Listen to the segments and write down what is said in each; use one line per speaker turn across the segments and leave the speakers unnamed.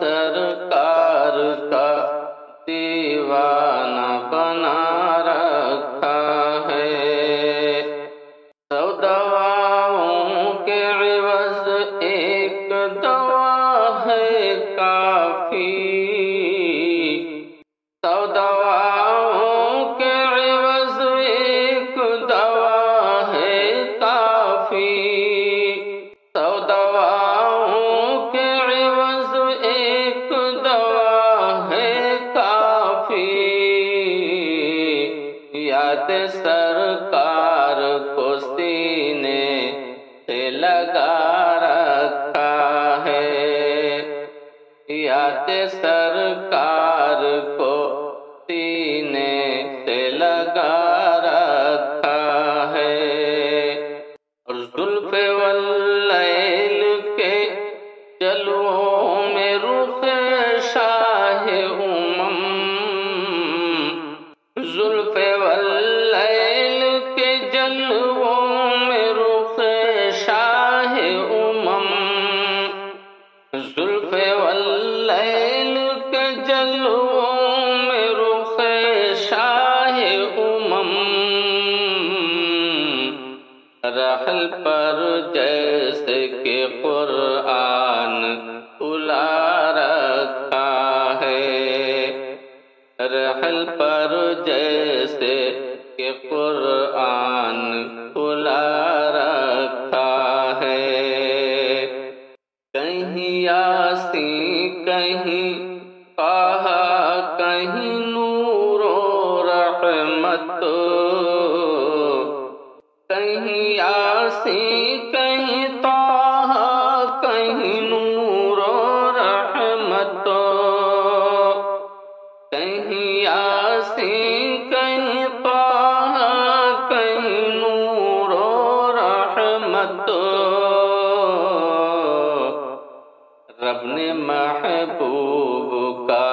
سرکار کا دیوانہ بنا رکھا ہے۔ سو دواؤں کے عوض ایک دوا ہے کافی، سو دواؤں کے عوض ایک دوا ہے کافی، سو دواؤں کے عوض ایک دوا ہے کافی۔ یاد سرکار کو سینے سے لگا رکھا ہے، یاد سرکار کو سینے سے لگا رکھا ہے۔ اور زلف واللیل کے جلووں میں رخ شاہ امم، زلف واللیل کے جلووں میں رخ شاہ امم، زلف واللیل کے جلووں میں رخ شاہ امم، رحل پر جیسے کہ قرآن کھلا رکھا ہے، رحل پر جیسے کہ قرآن کھلا رکھا ہے۔ کہیں یاسین کہیں طٰہٰ کہیں نور و رحمت، کہیں یاسین کہیں طٰہٰ کہیں نور و رحمت، کہیں یاسین کہیں طٰہٰ کہیں نور و رحمت۔ رب نے محبوب کا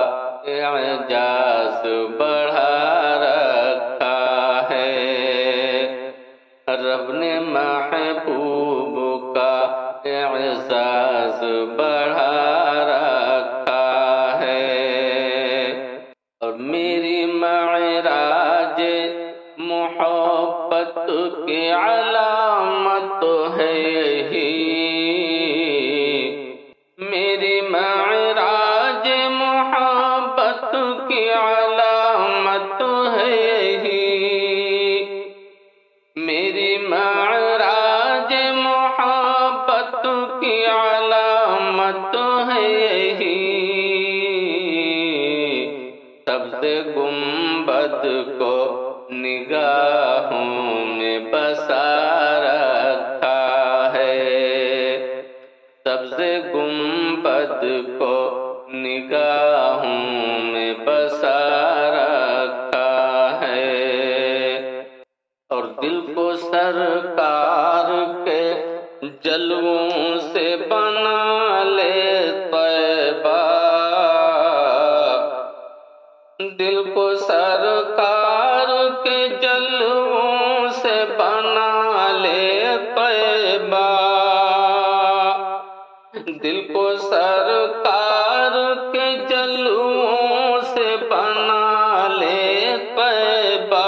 اعجاز بڑھا رکھا ہے، رب نے محبوب کا اعزاز بڑھا رکھا ہے۔ اور میری معراج محبت کی علامت ہے یہی، میری معراج محبت کی علامت ہے یہی، میری معراج محبت کی علامت ہے یہی۔ سبز گنبد کو نگاہوں میں بسا رکھا ہے، سبز گنبد کو نگاہوں میں بسا رکھا ہے۔ اور دل کو سرکار کے جلووں سے بنا لے طیبہ، دل کو سرکار کے جلووں سے بنا لے طیبہ، دل کو سرکار کے جلووں سے بنا لے طیبہ۔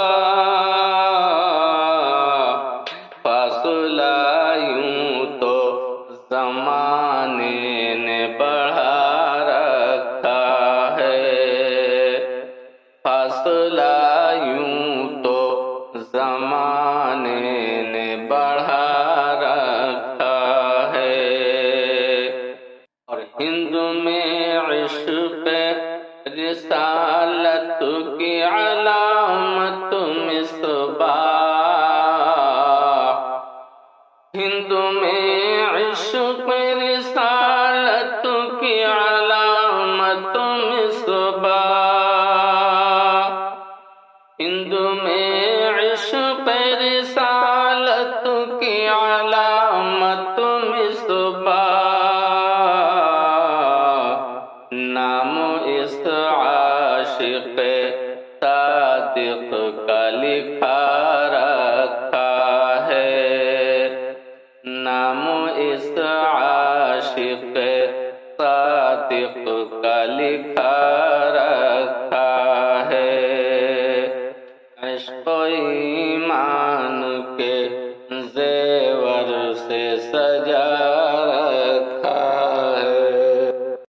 فاصلہ یوں تو زمانے نے بڑھا رکھا ہے، فاصلہ یوں تو زمانے نے بڑھا رکھا ہے۔ اور ہند میں عشق رسالت کی علامت مصباح، ہند میں عشق رسالت کی علامت مصباح، ہند میں عشق رسالت کی علامت مصباح، نام اس عاشق صادق کا لکھا